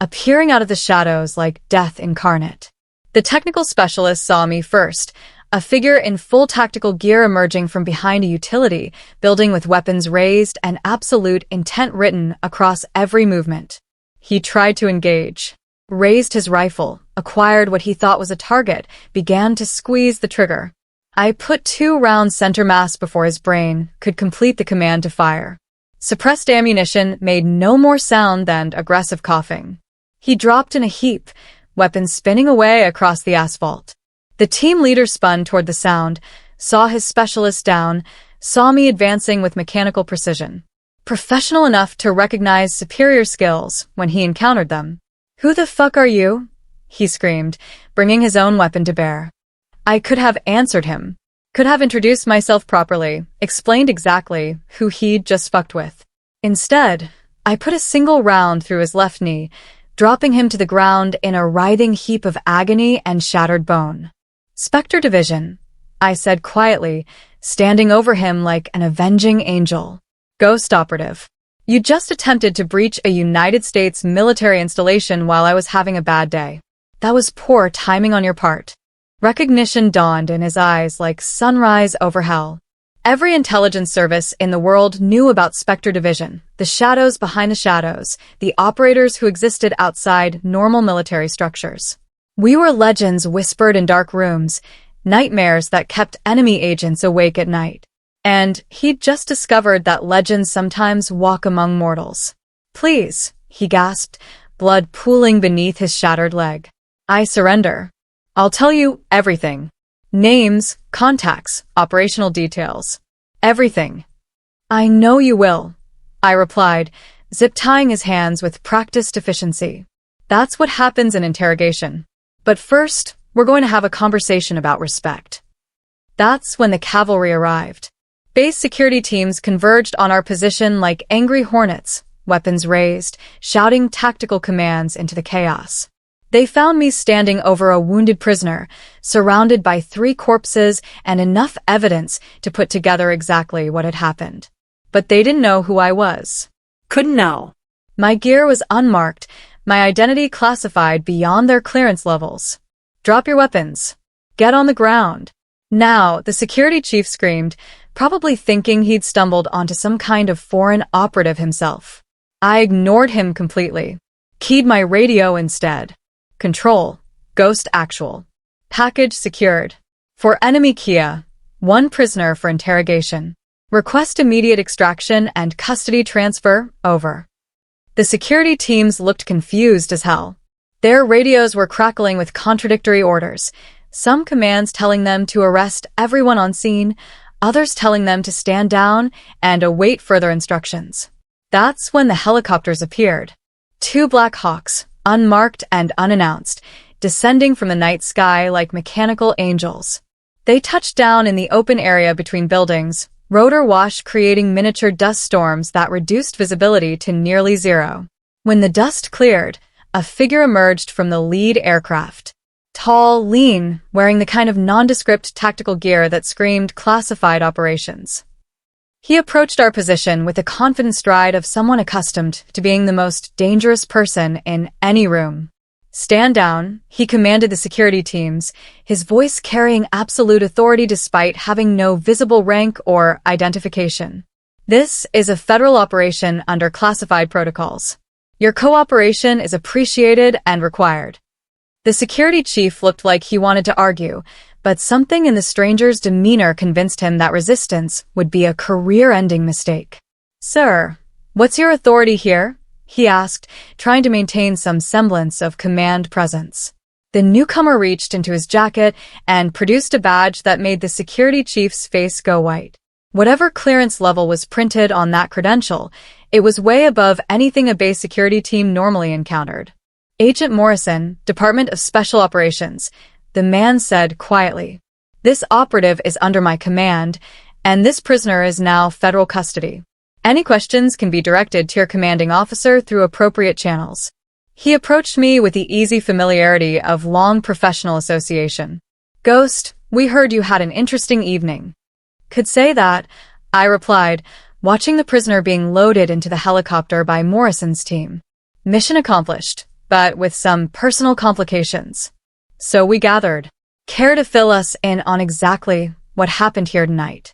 appearing out of the shadows like death incarnate. The technical specialist saw me first, a figure in full tactical gear emerging from behind a utility building with weapons raised and absolute intent written across every movement. He tried to engage, raised his rifle, acquired what he thought was a target, began to squeeze the trigger. I put 2 rounds center mass before his brain could complete the command to fire. Suppressed ammunition made no more sound than aggressive coughing. He dropped in a heap, weapons spinning away across the asphalt. The team leader spun toward the sound, saw his specialist down, saw me advancing with mechanical precision. Professional enough to recognize superior skills when he encountered them. "Who the fuck are you?" he screamed, bringing his own weapon to bear. I could have answered him, could have introduced myself properly, explained exactly who he'd just fucked with. Instead, I put a single round through his left knee, dropping him to the ground in a writhing heap of agony and shattered bone. "Specter Division," I said quietly, standing over him like an avenging angel. "Ghost operative. You just attempted to breach a United States military installation while I was having a bad day. That was poor timing on your part." Recognition dawned in his eyes like sunrise over hell. Every intelligence service in the world knew about Specter Division, the shadows behind the shadows, the operators who existed outside normal military structures. We were legends whispered in dark rooms, nightmares that kept enemy agents awake at night. And he'd just discovered that legends sometimes walk among mortals. Please, he gasped, blood pooling beneath his shattered leg. I surrender. I'll tell you everything. Names, contacts, operational details. Everything. I know you will, I replied, zip-tying his hands with practiced efficiency. That's what happens in interrogation. But first, we're going to have a conversation about respect. That's when the cavalry arrived. Base security teams converged on our position like angry hornets, weapons raised, shouting tactical commands into the chaos. They found me standing over a wounded prisoner, surrounded by 3 corpses and enough evidence to put together exactly what had happened. But they didn't know who I was. Couldn't know. My gear was unmarked, my identity classified beyond their clearance levels. Drop your weapons. Get on the ground. Now, the security chief screamed, probably thinking he'd stumbled onto some kind of foreign operative himself. I ignored him completely. Keyed my radio instead. Control. Ghost actual. Package secured. For enemy Kia. 1 prisoner for interrogation. Request immediate extraction and custody transfer. Over. The security teams looked confused as hell. Their radios were crackling with contradictory orders, some commands telling them to arrest everyone on scene, others telling them to stand down and await further instructions. That's when the helicopters appeared. 2 Black Hawks, unmarked and unannounced, descending from the night sky like mechanical angels. They touched down in the open area between buildings, rotor wash creating miniature dust storms that reduced visibility to nearly zero. When the dust cleared, a figure emerged from the lead aircraft. Tall, lean, wearing the kind of nondescript tactical gear that screamed classified operations. He approached our position with the confident stride of someone accustomed to being the most dangerous person in any room. Stand down, he commanded the security teams, his voice carrying absolute authority despite having no visible rank or identification. This is a federal operation under classified protocols. Your cooperation is appreciated and required. The security chief looked like he wanted to argue, but something in the stranger's demeanor convinced him that resistance would be a career-ending mistake. Sir, what's your authority here? He asked, trying to maintain some semblance of command presence. The newcomer reached into his jacket and produced a badge that made the security chief's face go white. Whatever clearance level was printed on that credential, it was way above anything a base security team normally encountered. Agent Morrison, Department of Special Operations, the man said quietly. This operative is under my command, and this prisoner is now federal custody. Any questions can be directed to your commanding officer through appropriate channels. He approached me with the easy familiarity of long professional association. Ghost, we heard you had an interesting evening. Could say that, I replied, watching the prisoner being loaded into the helicopter by Morrison's team. Mission accomplished, but with some personal complications. So we gathered. Care to fill us in on exactly what happened here tonight?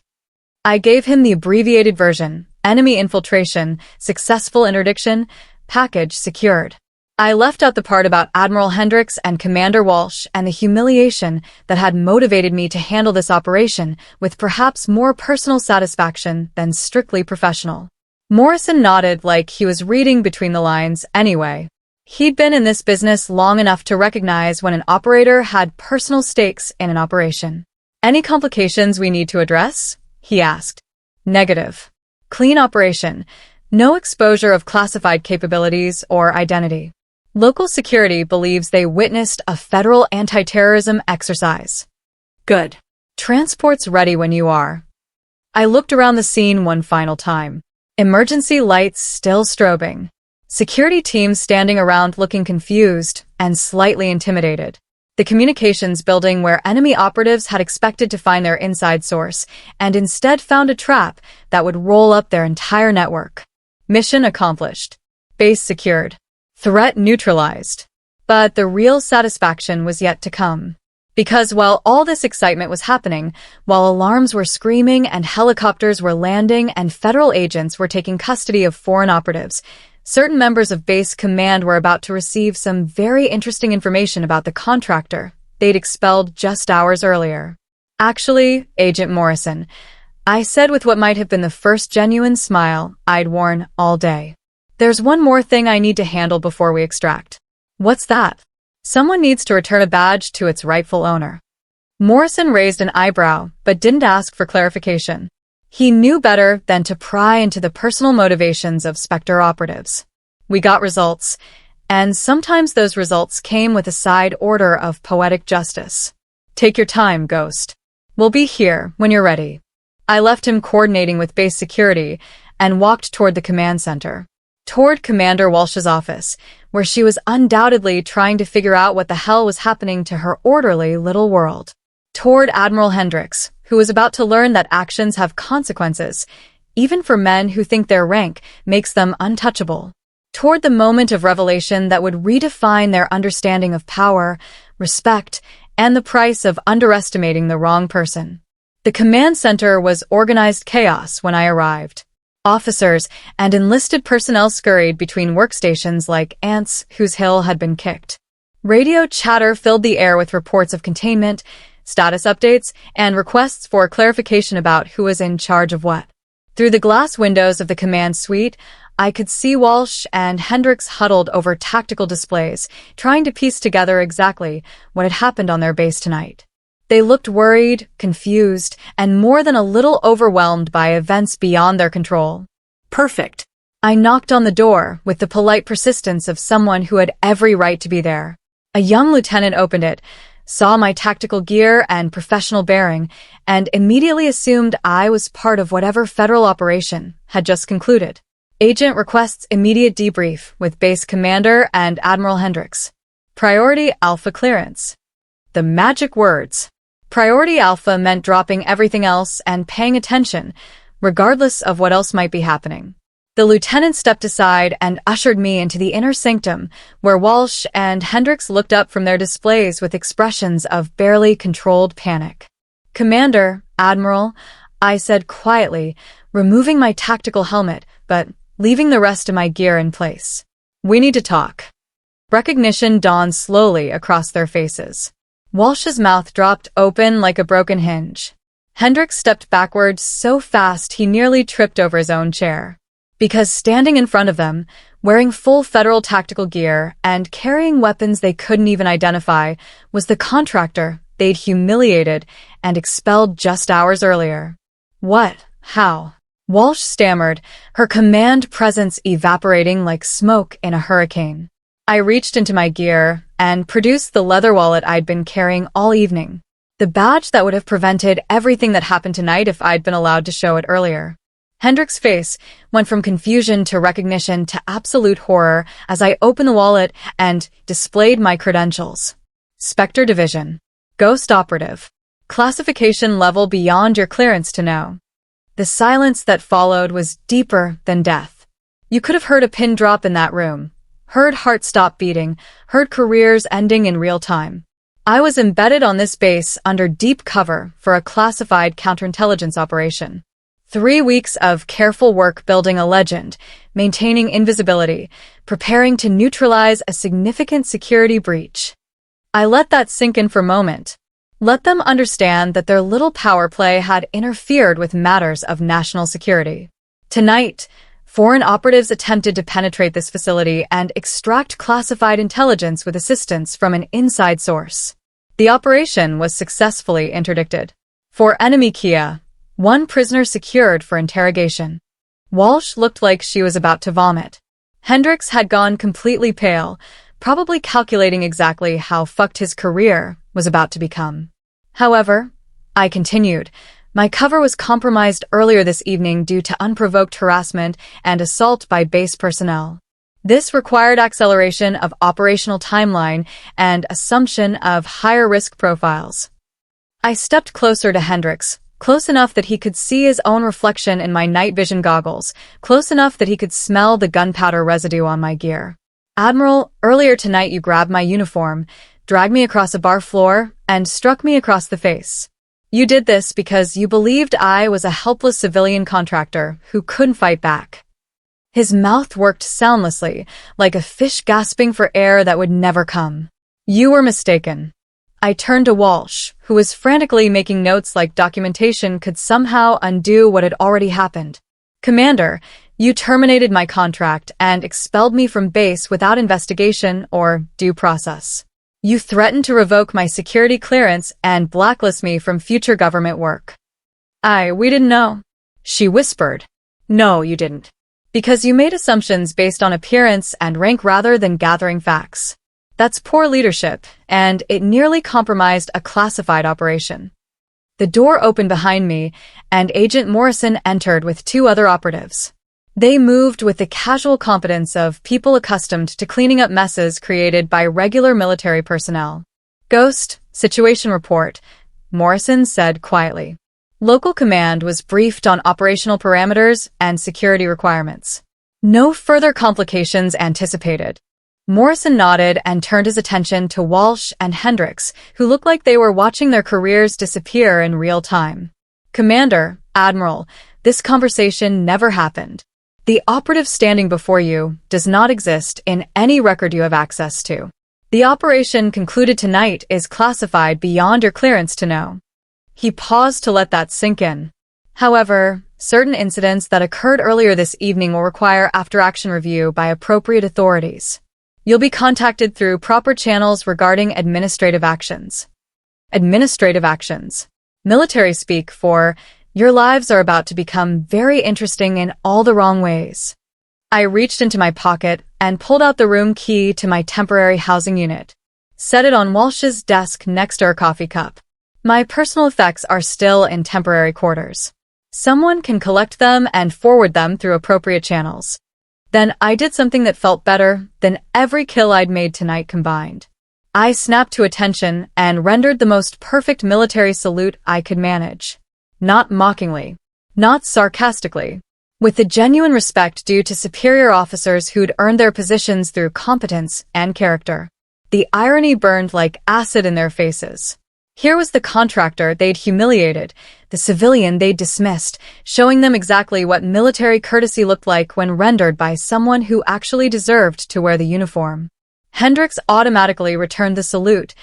I gave him the abbreviated version. Enemy infiltration, successful interdiction, package secured. I left out the part about Admiral Hendricks and Commander Walsh and the humiliation that had motivated me to handle this operation with perhaps more personal satisfaction than strictly professional. Morrison nodded like he was reading between the lines anyway. He'd been in this business long enough to recognize when an operator had personal stakes in an operation. Any complications we need to address? He asked. Negative. Clean operation. No exposure of classified capabilities or identity. Local security believes they witnessed a federal anti-terrorism exercise. Good. Transport's ready when you are. I looked around the scene one final time. Emergency lights still strobing. Security teams standing around looking confused and slightly intimidated. The communications building where enemy operatives had expected to find their inside source and instead found a trap that would roll up their entire network. Mission accomplished. Base secured. Threat neutralized. But the real satisfaction was yet to come. Because while all this excitement was happening, while alarms were screaming and helicopters were landing and federal agents were taking custody of foreign operatives, Certain members of base command were about to receive some very interesting information about the contractor they'd expelled just hours earlier. "Actually, Agent Morrison," I said with what might have been the first genuine smile I'd worn all day. "There's one more thing I need to handle before we extract." "What's that?" "Someone needs to return a badge to its rightful owner." Morrison raised an eyebrow, but didn't ask for clarification. He knew better than to pry into the personal motivations of Specter operatives. We got results, and sometimes those results came with a side order of poetic justice. "Take your time, Ghost. We'll be here when you're ready." I left him coordinating with base security and walked toward the command center, toward Commander Walsh's office, where she was undoubtedly trying to figure out what the hell was happening to her orderly little world. Toward Admiral Hendricks, who was about to learn that actions have consequences, even for men who think their rank makes them untouchable. Toward the moment of revelation that would redefine their understanding of power, respect, and the price of underestimating the wrong person. The command center was organized chaos when I arrived. Officers and enlisted personnel scurried between workstations like ants whose hill had been kicked. Radio chatter filled the air with reports of containment, status updates, and requests for clarification about who was in charge of what. Through the glass windows of the command suite, I could see Walsh and Hendricks huddled over tactical displays, trying to piece together exactly what had happened on their base tonight. They looked worried, confused, and more than a little overwhelmed by events beyond their control. "Perfect." I knocked on the door with the polite persistence of someone who had every right to be there. A young lieutenant opened it, saw my tactical gear and professional bearing, and immediately assumed I was part of whatever federal operation had just concluded. "Agent requests immediate debrief with base commander and Admiral Hendricks. Priority Alpha clearance." The magic words. Priority Alpha meant dropping everything else and paying attention, regardless of what else might be happening. The lieutenant stepped aside and ushered me into the inner sanctum, where Walsh and Hendricks looked up from their displays with expressions of barely controlled panic. "Commander, Admiral," I said quietly, removing my tactical helmet, but leaving the rest of my gear in place. "We need to talk." Recognition dawned slowly across their faces. Walsh's mouth dropped open like a broken hinge. Hendricks stepped backward so fast he nearly tripped over his own chair. Because standing in front of them, wearing full federal tactical gear and carrying weapons they couldn't even identify, was the contractor they'd humiliated and expelled just hours earlier. "What? How?" Walsh stammered, her command presence evaporating like smoke in a hurricane. I reached into my gear and produced the leather wallet I'd been carrying all evening, the badge that would have prevented everything that happened tonight if I'd been allowed to show it earlier. Hendricks' face went from confusion to recognition to absolute horror as I opened the wallet and displayed my credentials. Specter Division. Ghost Operative. Classification level beyond your clearance to know. The silence that followed was deeper than death. You could have heard a pin drop in that room, heard hearts stop beating, heard careers ending in real time. I was embedded on this base under deep cover for a classified counterintelligence operation. 3 weeks of careful work building a legend, maintaining invisibility, preparing to neutralize a significant security breach. I let that sink in for a moment. Let them understand that their little power play had interfered with matters of national security. Tonight, foreign operatives attempted to penetrate this facility and extract classified intelligence with assistance from an inside source. The operation was successfully interdicted. For enemy Kia, 1 prisoner secured for interrogation. Walsh looked like she was about to vomit. Hendricks had gone completely pale, probably calculating exactly how fucked his career was about to become. However, I continued, my cover was compromised earlier this evening due to unprovoked harassment and assault by base personnel. This required acceleration of operational timeline and assumption of higher risk profiles. I stepped closer to Hendricks, close enough that he could see his own reflection in my night vision goggles, close enough that he could smell the gunpowder residue on my gear. "Admiral, earlier tonight you grabbed my uniform, dragged me across a bar floor, and struck me across the face. You did this because you believed I was a helpless civilian contractor who couldn't fight back. His mouth worked soundlessly, like a fish gasping for air that would never come. "You were mistaken." I turned to Walsh, who was frantically making notes like documentation could somehow undo what had already happened. "Commander, you terminated my contract and expelled me from base without investigation or due process. You threatened to revoke my security clearance and blacklist me from future government work." We didn't know," she whispered. "No, you didn't. Because you made assumptions based on appearance and rank rather than gathering facts. That's poor leadership, and it nearly compromised a classified operation." The door opened behind me, and Agent Morrison entered with 2 other operatives. They moved with the casual competence of people accustomed to cleaning up messes created by regular military personnel. "Ghost, situation report," Morrison said quietly. Local command was briefed on operational parameters and security requirements. No further complications anticipated. Morrison nodded and turned his attention to Walsh and Hendricks, who looked like they were watching their careers disappear in real time. "Commander, Admiral, this conversation never happened. The operative standing before you does not exist in any record you have access to. The operation concluded tonight is classified beyond your clearance to know." He paused to let that sink in. "However, certain incidents that occurred earlier this evening will require after-action review by appropriate authorities. You'll be contacted through proper channels regarding administrative actions." Administrative actions. Military speak for, "Your lives are about to become very interesting in all the wrong ways." I reached into my pocket and pulled out the room key to my temporary housing unit. Set it on Walsh's desk next to her coffee cup. "My personal effects are still in temporary quarters. Someone can collect them and forward them through appropriate channels." Then I did something that felt better than every kill I'd made tonight combined. I snapped to attention and rendered the most perfect military salute I could manage. Not mockingly, not sarcastically, with the genuine respect due to superior officers who'd earned their positions through competence and character. The irony burned like acid in their faces. Here was the contractor they'd humiliated, the civilian they'd dismissed, showing them exactly what military courtesy looked like when rendered by someone who actually deserved to wear the uniform. Hendricks automatically returned the salute,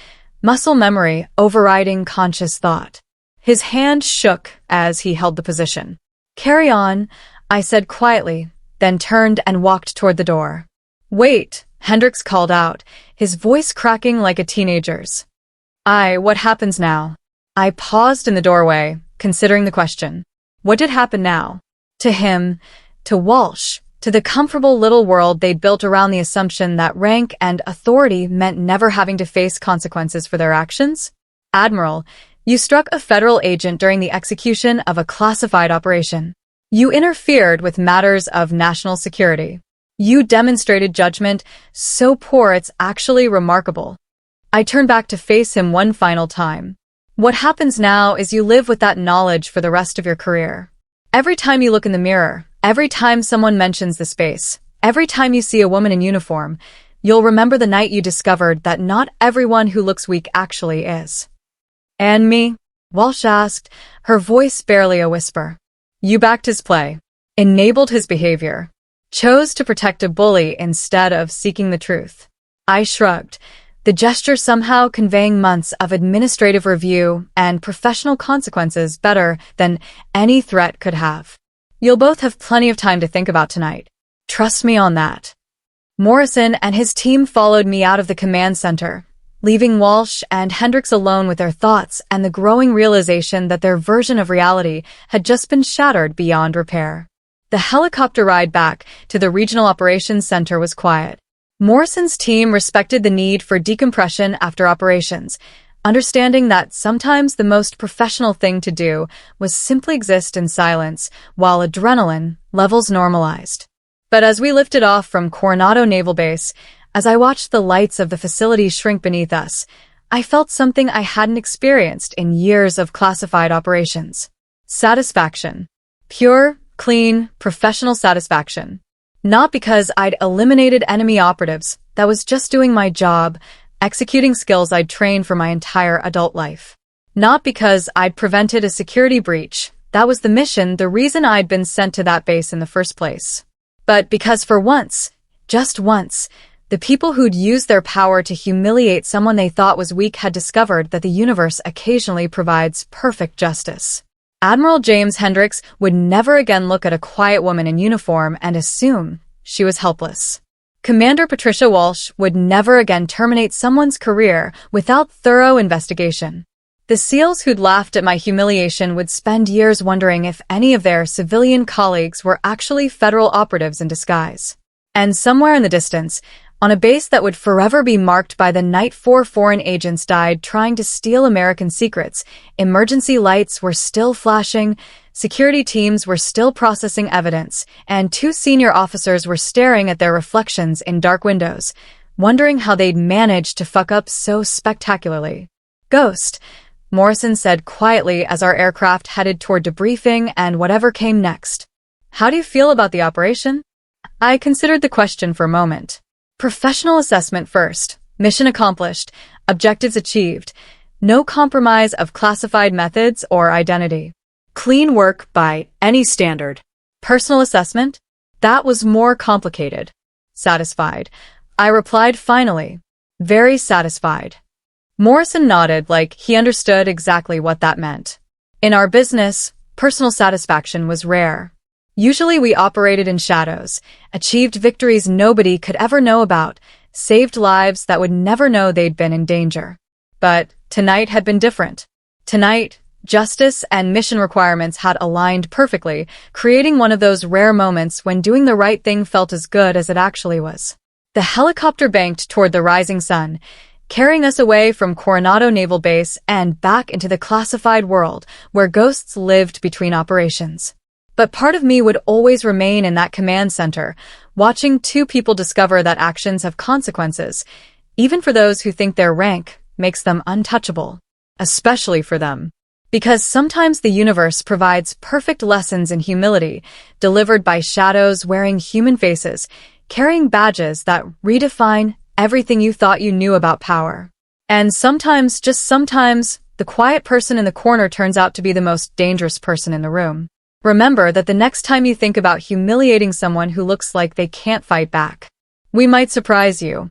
muscle memory overriding conscious thought. His hand shook as he held the position. "Carry on," I said quietly, then turned and walked toward the door. "Wait," Hendricks called out, his voice cracking like a teenager's. What happens now?" I paused in the doorway, considering the question. What did happen now? To him, to Walsh, to the comfortable little world they'd built around the assumption that rank and authority meant never having to face consequences for their actions? "Admiral, you struck a federal agent during the execution of a classified operation. You interfered with matters of national security. You demonstrated judgment so poor it's actually remarkable." I turned back to face him one final time. "What happens now is you live with that knowledge for the rest of your career. Every time you look in the mirror, every time someone mentions the space, every time you see a woman in uniform, you'll remember the night you discovered that not everyone who looks weak actually is." "And me?" Walsh asked, her voice barely a whisper. "You backed his play, enabled his behavior, chose to protect a bully instead of seeking the truth." I shrugged, the gesture somehow conveying months of administrative review and professional consequences better than any threat could have. "You'll both have plenty of time to think about tonight. Trust me on that." Morrison and his team followed me out of the command center, leaving Walsh and Hendricks alone with their thoughts and the growing realization that their version of reality had just been shattered beyond repair. The helicopter ride back to the Regional Operations Center was quiet. Morrison's team respected the need for decompression after operations, understanding that sometimes the most professional thing to do was simply exist in silence while adrenaline levels normalized. But as we lifted off from Coronado Naval Base, as I watched the lights of the facility shrink beneath us, I felt something I hadn't experienced in years of classified operations. Satisfaction. Pure, clean, professional satisfaction. Not because I'd eliminated enemy operatives, that was just doing my job, executing skills I'd trained for my entire adult life. Not because I'd prevented a security breach, that was the mission, the reason I'd been sent to that base in the first place. but because for once, just once, the people who'd used their power to humiliate someone they thought was weak had discovered that the universe occasionally provides perfect justice. Admiral James Hendricks would never again look at a quiet woman in uniform and assume she was helpless. Commander Patricia Walsh would never again terminate someone's career without thorough investigation. The SEALs who'd laughed at my humiliation would spend years wondering if any of their civilian colleagues were actually federal operatives in disguise. And somewhere in the distance, on a base that would forever be marked by the night 4 foreign agents died trying to steal American secrets, emergency lights were still flashing, security teams were still processing evidence, and 2 senior officers were staring at their reflections in dark windows, wondering how they'd managed to fuck up so spectacularly. "Ghost," Morrison said quietly as our aircraft headed toward debriefing and whatever came next. "How do you feel about the operation?" I considered the question for a moment. Professional assessment first. Mission accomplished. Objectives achieved. No compromise of classified methods or identity. Clean work by any standard. Personal assessment? That was more complicated. Satisfied. I replied finally. Very satisfied. Morrison nodded like he understood exactly what that meant. In our business, personal satisfaction was rare. Usually we operated in shadows, achieved victories nobody could ever know about, saved lives that would never know they'd been in danger. But tonight had been different. Tonight, justice and mission requirements had aligned perfectly, creating one of those rare moments when doing the right thing felt as good as it actually was. The helicopter banked toward the rising sun, carrying us away from Coronado Naval Base and back into the classified world where ghosts lived between operations. But part of me would always remain in that command center, watching 2 people discover that actions have consequences, even for those who think their rank makes them untouchable, especially for them. Because sometimes the universe provides perfect lessons in humility, delivered by shadows wearing human faces, carrying badges that redefine everything you thought you knew about power. And sometimes, just sometimes, the quiet person in the corner turns out to be the most dangerous person in the room. Remember that the next time you think about humiliating someone who looks like they can't fight back, we might surprise you.